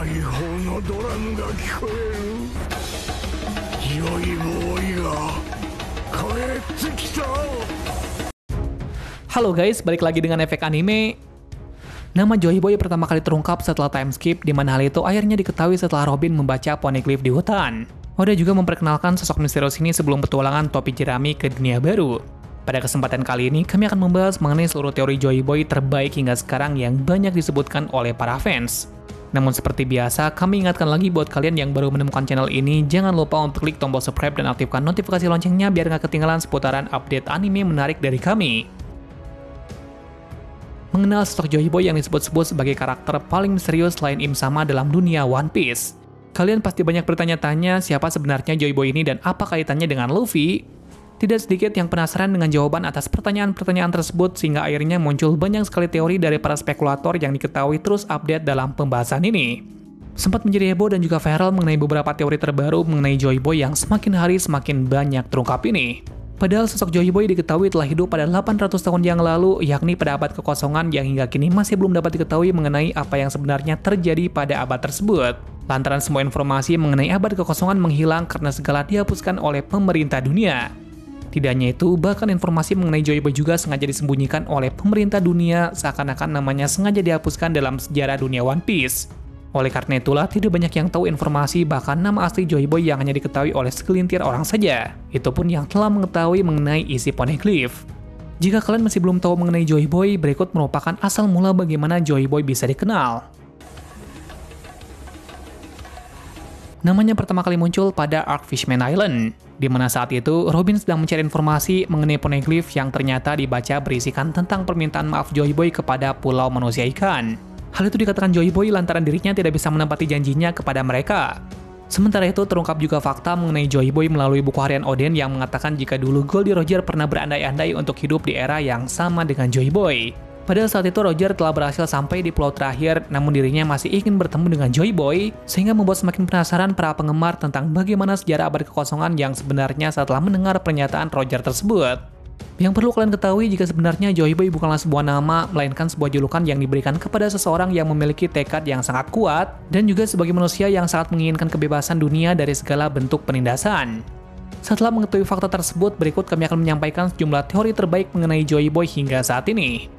大砲のドラムが聞こえる。ジョイボーイが帰ってきた。 Halo guys, balik lagi dengan efek anime. Nama Joy Boy pertama kali terungkap setelah time skip, di mana hal itu akhirnya diketahui setelah Robin membaca Poneglyph di hutan. Oda juga memperkenalkan sosok misterius ini sebelum petualangan topi jerami ke dunia baru. Pada kesempatan kali ini, kami akan membahas mengenai seluruh teori Joy Boy terbaik hingga sekarang yang banyak disebutkan oleh para fans. Namun seperti biasa, kami ingatkan lagi buat kalian yang baru menemukan channel ini, jangan lupa untuk klik tombol subscribe dan aktifkan notifikasi loncengnya biar nggak ketinggalan seputaran update anime menarik dari kami. Mengenal sosok Joy Boy yang disebut-sebut sebagai karakter paling misterius selain Im Sama dalam dunia One Piece. Kalian pasti banyak bertanya-tanya siapa sebenarnya Joy Boy ini dan apa kaitannya dengan Luffy. Tidak sedikit yang penasaran dengan jawaban atas pertanyaan-pertanyaan tersebut sehingga akhirnya muncul banyak sekali teori dari para spekulator yang diketahui terus update dalam pembahasan ini. Sempat menjadi heboh dan juga viral mengenai beberapa teori terbaru mengenai Joy Boy yang semakin hari semakin banyak terungkap ini. Padahal sosok Joy Boy diketahui telah hidup pada 800 tahun yang lalu, yakni pada abad kekosongan yang hingga kini masih belum dapat diketahui mengenai apa yang sebenarnya terjadi pada abad tersebut. Lantaran semua informasi mengenai abad kekosongan menghilang karena segala dihapuskan oleh pemerintah dunia. Tidak hanya itu, bahkan informasi mengenai Joy Boy juga sengaja disembunyikan oleh pemerintah dunia seakan-akan namanya sengaja dihapuskan dalam sejarah dunia One Piece. Oleh karena itulah, tidak banyak yang tahu informasi bahkan nama asli Joy Boy yang hanya diketahui oleh segelintir orang saja. Itu pun yang telah mengetahui mengenai isi Poneglyph. Jika kalian masih belum tahu mengenai Joy Boy, berikut merupakan asal mula bagaimana Joy Boy bisa dikenal. Namanya pertama kali muncul pada Arc Fishman Island, di mana saat itu Robin sedang mencari informasi mengenai Poneglyph yang ternyata dibaca berisikan tentang permintaan maaf Joy Boy kepada Pulau Manusia Ikan. Hal itu dikatakan Joy Boy lantaran dirinya tidak bisa menepati janjinya kepada mereka. Sementara itu terungkap juga fakta mengenai Joy Boy melalui buku harian Oden yang mengatakan jika dulu Goldie Roger pernah berandai-andai untuk hidup di era yang sama dengan Joy Boy. Padahal saat itu Roger telah berhasil sampai di pulau terakhir, namun dirinya masih ingin bertemu dengan Joy Boy, sehingga membuat semakin penasaran para penggemar tentang bagaimana sejarah abad kekosongan yang sebenarnya setelah mendengar pernyataan Roger tersebut. Yang perlu kalian ketahui jika sebenarnya Joy Boy bukanlah sebuah nama, melainkan sebuah julukan yang diberikan kepada seseorang yang memiliki tekad yang sangat kuat, dan juga sebagai manusia yang sangat menginginkan kebebasan dunia dari segala bentuk penindasan. Setelah mengetahui fakta tersebut, berikut kami akan menyampaikan sejumlah teori terbaik mengenai Joy Boy hingga saat ini.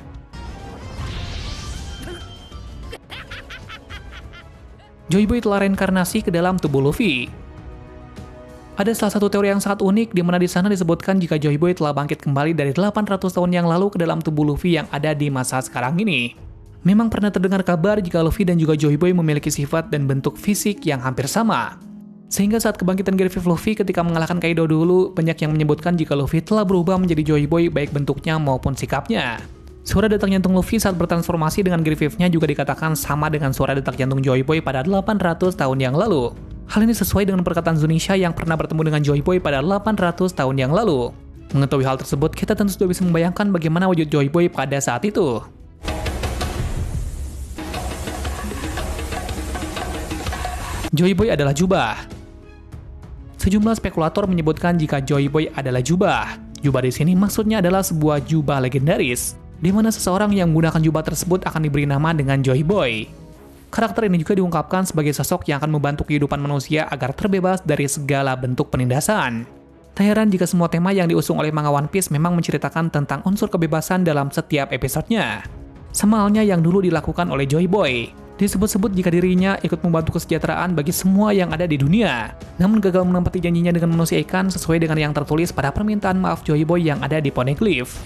Joy Boy telah reinkarnasi ke dalam tubuh Luffy. Ada salah satu teori yang sangat unik di mana di sana disebutkan jika Joy Boy telah bangkit kembali dari 800 tahun yang lalu ke dalam tubuh Luffy yang ada di masa sekarang ini. Memang pernah terdengar kabar jika Luffy dan juga Joy Boy memiliki sifat dan bentuk fisik yang hampir sama. Sehingga saat kebangkitan Griffith Luffy ketika mengalahkan Kaido dulu, banyak yang menyebutkan jika Luffy telah berubah menjadi Joy Boy baik bentuknya maupun sikapnya. Suara detak jantung Luffy saat bertransformasi dengan Griffith-nya juga dikatakan sama dengan suara detak jantung Joy Boy pada 800 tahun yang lalu. Hal ini sesuai dengan perkataan Zunisha yang pernah bertemu dengan Joy Boy pada 800 tahun yang lalu. Mengetahui hal tersebut, kita tentu sudah bisa membayangkan bagaimana wujud Joy Boy pada saat itu. Joy Boy adalah jubah. Sejumlah spekulator menyebutkan jika Joy Boy adalah jubah. Jubah di sini maksudnya adalah sebuah jubah legendaris, di mana seseorang yang menggunakan jubah tersebut akan diberi nama dengan Joy Boy. Karakter ini juga diungkapkan sebagai sosok yang akan membantu kehidupan manusia agar terbebas dari segala bentuk penindasan. Tak heran jika semua tema yang diusung oleh manga One Piece memang menceritakan tentang unsur kebebasan dalam setiap episodenya. Sama halnya yang dulu dilakukan oleh Joy Boy. Disebut-sebut jika dirinya ikut membantu kesejahteraan bagi semua yang ada di dunia. Namun gagal menepati janjinya dengan manusia ikan sesuai dengan yang tertulis pada permintaan maaf Joy Boy yang ada di Poneglyph.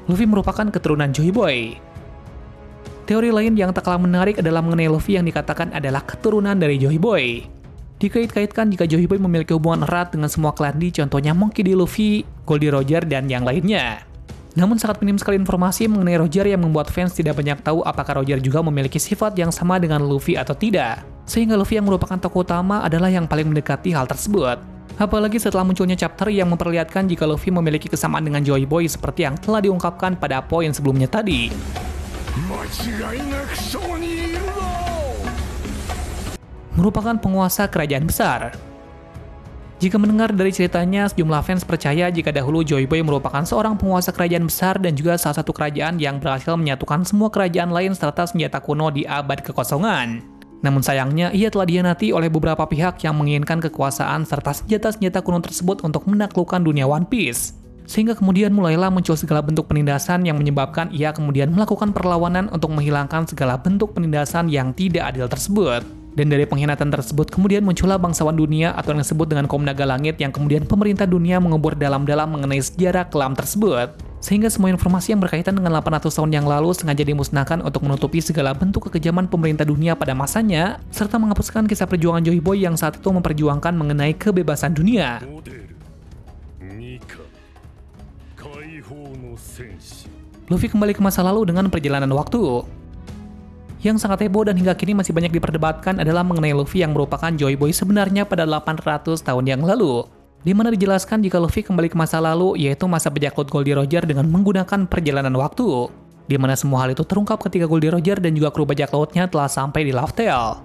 Luffy merupakan keturunan Joy Boy. Teori lain yang tak kalah menarik adalah mengenai Luffy yang dikatakan adalah keturunan dari Joy Boy. Dikait-kaitkan jika Joy Boy memiliki hubungan erat dengan semua klan di contohnya Monkey D. Luffy, Goldie Roger, dan yang lainnya. Namun sangat minim sekali informasi mengenai Roger yang membuat fans tidak banyak tahu apakah Roger juga memiliki sifat yang sama dengan Luffy atau tidak. Sehingga Luffy yang merupakan tokoh utama adalah yang paling mendekati hal tersebut. Apalagi setelah munculnya chapter yang memperlihatkan jika Luffy memiliki kesamaan dengan Joy Boy seperti yang telah diungkapkan pada poin sebelumnya tadi. Merupakan penguasa kerajaan besar. Jika mendengar dari ceritanya, sejumlah fans percaya jika dahulu Joy Boy merupakan seorang penguasa kerajaan besar dan juga salah satu kerajaan yang berhasil menyatukan semua kerajaan lain serta senjata kuno di abad kekosongan. Namun sayangnya, ia telah dihianati oleh beberapa pihak yang menginginkan kekuasaan serta senjata-senjata kuno tersebut untuk menaklukkan dunia One Piece. Sehingga kemudian mulailah muncul segala bentuk penindasan yang menyebabkan ia kemudian melakukan perlawanan untuk menghilangkan segala bentuk penindasan yang tidak adil tersebut. Dan dari pengkhianatan tersebut kemudian muncullah bangsawan dunia atau yang disebut dengan kaum naga langit yang kemudian pemerintah dunia mengubur dalam-dalam mengenai sejarah kelam tersebut. Sehingga semua informasi yang berkaitan dengan 800 tahun yang lalu sengaja dimusnahkan untuk menutupi segala bentuk kekejaman pemerintah dunia pada masanya, serta menghapuskan kisah perjuangan Joy Boy yang saat itu memperjuangkan mengenai kebebasan dunia. Luffy kembali ke masa lalu dengan perjalanan waktu. Yang sangat heboh dan hingga kini masih banyak diperdebatkan adalah mengenai Luffy yang merupakan Joy Boy sebenarnya pada 800 tahun yang lalu. Di mana dijelaskan jika Luffy kembali ke masa lalu, yaitu masa bajak laut Goldie Roger dengan menggunakan perjalanan waktu. Di mana semua hal itu terungkap ketika Goldie Roger dan juga kru bajak lautnya telah sampai di Laugh Tale.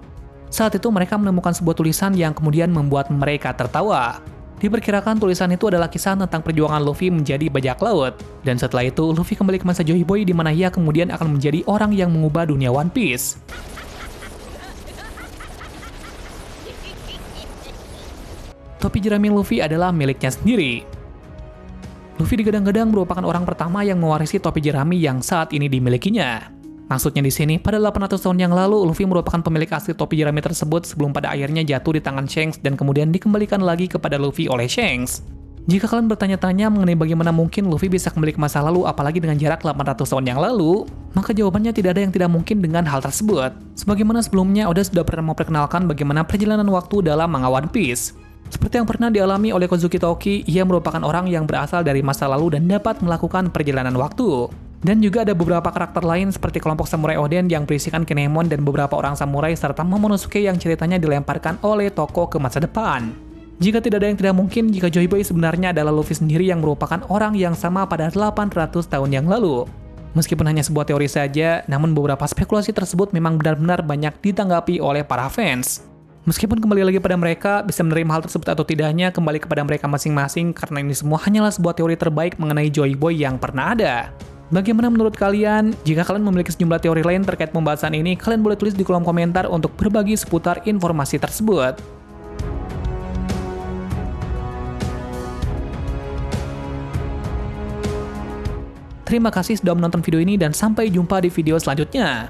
Saat itu mereka menemukan sebuah tulisan yang kemudian membuat mereka tertawa. Diperkirakan tulisan itu adalah kisah tentang perjuangan Luffy menjadi bajak laut. Dan setelah itu, Luffy kembali ke masa Joy Boy di mana ia kemudian akan menjadi orang yang mengubah dunia One Piece. Topi jerami Luffy adalah miliknya sendiri. Luffy digadang-gadang merupakan orang pertama yang mewarisi topi jerami yang saat ini dimilikinya. Maksudnya di sini, pada 800 tahun yang lalu, Luffy merupakan pemilik asli topi jerami tersebut sebelum pada akhirnya jatuh di tangan Shanks dan kemudian dikembalikan lagi kepada Luffy oleh Shanks. Jika kalian bertanya-tanya mengenai bagaimana mungkin Luffy bisa kembali ke masa lalu apalagi dengan jarak 800 tahun yang lalu, maka jawabannya tidak ada yang tidak mungkin dengan hal tersebut. Sebagaimana sebelumnya, Oda sudah pernah memperkenalkan bagaimana perjalanan waktu dalam manga One Piece. Seperti yang pernah dialami oleh Kozuki Toki, ia merupakan orang yang berasal dari masa lalu dan dapat melakukan perjalanan waktu. Dan juga ada beberapa karakter lain seperti kelompok samurai Oden yang berisikan Kinemon dan beberapa orang samurai serta Momonosuke yang ceritanya dilemparkan oleh tokoh ke masa depan. Jika tidak ada yang tidak mungkin jika Joy Boy sebenarnya adalah Luffy sendiri yang merupakan orang yang sama pada 800 tahun yang lalu. Meskipun hanya sebuah teori saja, namun beberapa spekulasi tersebut memang benar-benar banyak ditanggapi oleh para fans. Meskipun kembali lagi pada mereka, bisa menerima hal tersebut atau tidaknya kembali kepada mereka masing-masing karena ini semua hanyalah sebuah teori terbaik mengenai Joy Boy yang pernah ada. Bagaimana menurut kalian? Jika kalian memiliki sejumlah teori lain terkait pembahasan ini, kalian boleh tulis di kolom komentar untuk berbagi seputar informasi tersebut. Terima kasih sudah menonton video ini dan sampai jumpa di video selanjutnya.